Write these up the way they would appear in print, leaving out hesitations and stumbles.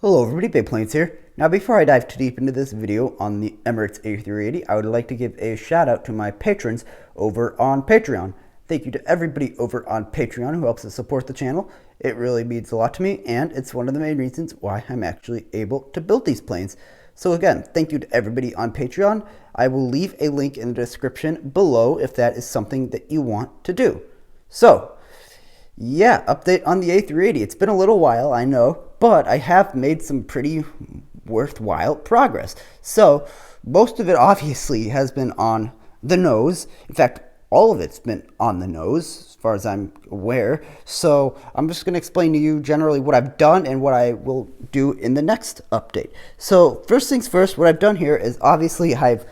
Hello everybody, Big Planes here. Now before I dive too deep into this video on the Emirates A380, I would like to give a shout out to my patrons over on Patreon. Thank you to everybody over on Patreon who helps to support the channel. It really means a lot to me, and it's one of the main reasons why I'm actually able to build these planes. So again, thank you to everybody on Patreon. I will leave a link in the description below if that is something that you want to do. So, yeah, update on the A380. It's been a little while, I know, but I have made some pretty worthwhile progress. So, most of it obviously has been on the nose. In fact, all of it's been on the nose, as far as I'm aware. So, I'm just going to explain to you generally what I've done and what I will do in the next update. So, first things first, what I've done here is obviously I've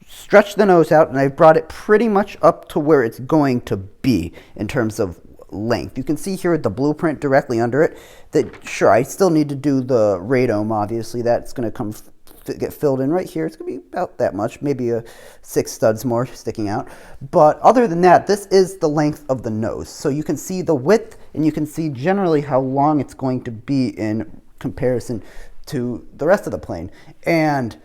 stretched the nose out and I've brought it pretty much up to where it's going to be in terms of length. You can see here the blueprint directly under it that sure I still need to do the radome. Obviously that's going to get filled in right here. It's going to be about that much, maybe 6 studs more sticking out, but other than that, this is the length of the nose. So you can see the width and you can see generally how long it's going to be in comparison to the rest of the plane. And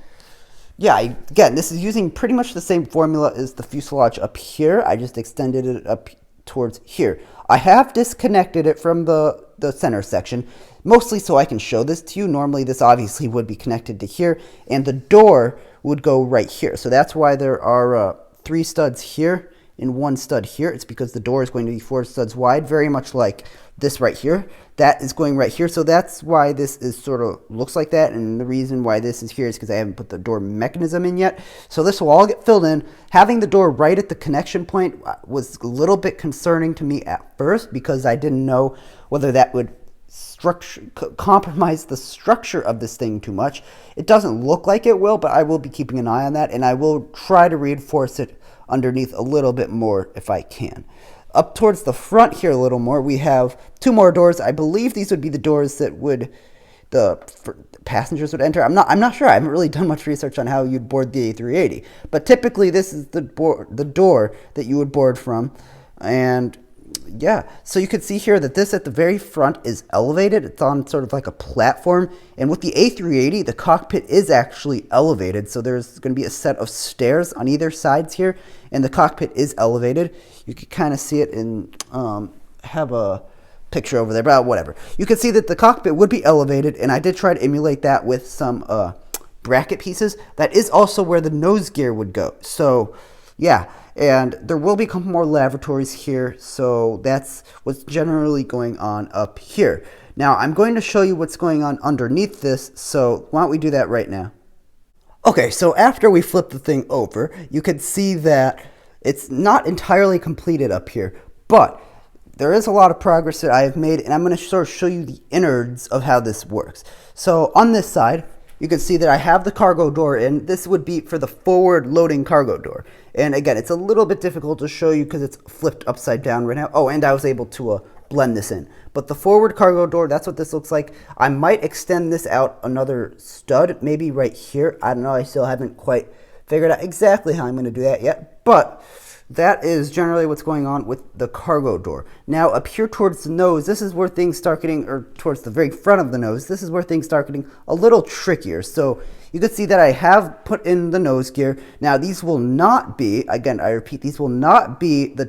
yeah, again, this is using pretty much the same formula as the fuselage up here. I just extended it up towards here. I have disconnected it from the center section, mostly so I can show this to you. Normally this obviously would be connected to here, and the door would go right here. So that's why there are 3 studs here and 1 stud here. It's because the door is going to be 4 studs wide, very much like this right here. That is going right here, so that's why this is sort of looks like that, and the reason why this is here is because I haven't put the door mechanism in yet. So this will all get filled in. Having the door right at the connection point was a little bit concerning to me at first because I didn't know whether that would compromise the structure of this thing too much. It doesn't look like it will, but I will be keeping an eye on that, and I will try to reinforce it underneath a little bit more if I can. Up towards the front here a little more, we have 2 more doors. I believe these would be the doors that the passengers would enter. I'm not sure. I haven't really done much research on how you'd board the A380, but typically this is the door that you would board from. And yeah, so you can see here that this at the very front is elevated. It's on sort of like a platform, and with the A380 the cockpit is actually elevated, so there's going to be a set of stairs on either sides here, and the cockpit is elevated. You can kind of see it in have a picture over there, but whatever. You can see that the cockpit would be elevated, and I did try to emulate that with some bracket pieces. That is also where the nose gear would go. So yeah, and there will be a couple more lavatories here, so that's what's generally going on up here. Now, I'm going to show you what's going on underneath this, so why don't we do that right now? Okay, so after we flip the thing over, you can see that it's not entirely completed up here, but there is a lot of progress that I have made, and I'm going to sort of show you the innards of how this works. So on this side, you can see that I have the cargo door in. This would be for the forward loading cargo door. And again, it's a little bit difficult to show you because it's flipped upside down right now. Oh, and I was able to blend this in. But the forward cargo door, that's what this looks like. I might extend this out another stud, maybe right here. I don't know, I still haven't quite figured out exactly how I'm going to do that yet. But that is generally what's going on with the cargo door. Now up here towards the nose, this is where things start getting, or towards the very front of the nose, this is where things start getting a little trickier. So you can see that I have put in the nose gear. Now these will not be, again I repeat, these will not be the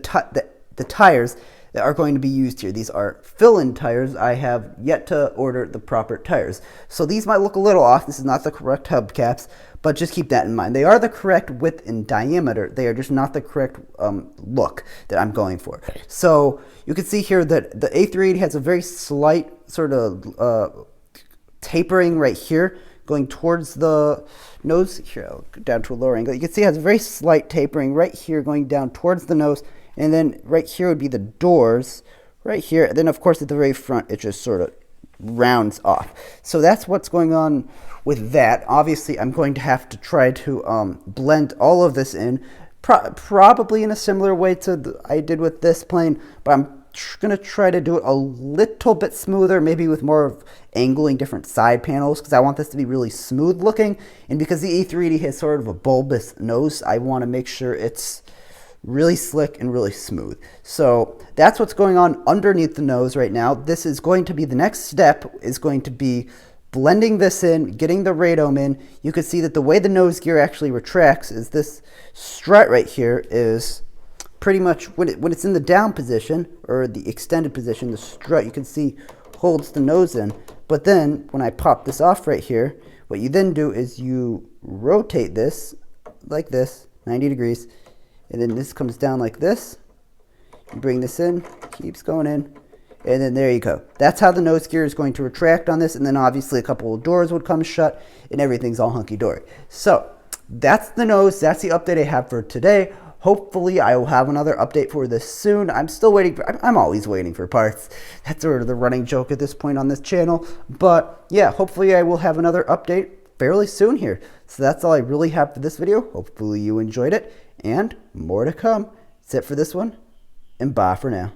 tires that are going to be used here. These are fill-in tires. I have yet to order the proper tires. So these might look a little off. This is not the correct hubcaps, but just keep that in mind. They are the correct width and diameter. They are just not the correct look that I'm going for. So you can see here that the A380 has a very slight sort of tapering right here going towards the nose. Here, I'll go down to a lower angle. You can see it has a very slight tapering right here going down towards the nose. And then right here would be the doors right here. And then, of course, at the very front, it just sort of rounds off. So that's what's going on with that. Obviously, I'm going to have to try to blend all of this in, probably in a similar way to I did with this plane. But I'm going to try to do it a little bit smoother, maybe with more of angling different side panels, because I want this to be really smooth looking. And because the A380 has sort of a bulbous nose, I want to make sure it's really slick and really smooth. So that's what's going on underneath the nose right now. This is going to be the next step, is going to be blending this in, getting the radome in, you can see that the way the nose gear actually retracts is this strut right here is pretty much, when it's in the down position, or the extended position, the strut, you can see, holds the nose in. But then, when I pop this off right here, what you then do is you rotate this, like this, 90 degrees, and then this comes down like this. You bring this in, keeps going in, and then there you go. That's how the nose gear is going to retract on this, and then obviously a couple of doors would come shut, and everything's all hunky-dory. So, that's the nose, that's the update I have for today. Hopefully, I will have another update for this soon. I'm still waiting for, I'm always waiting for parts. That's sort of the running joke at this point on this channel. But yeah, hopefully I will have another update fairly soon here. So that's all I really have for this video. Hopefully you enjoyed it, and more to come. That's it for this one, and bye for now.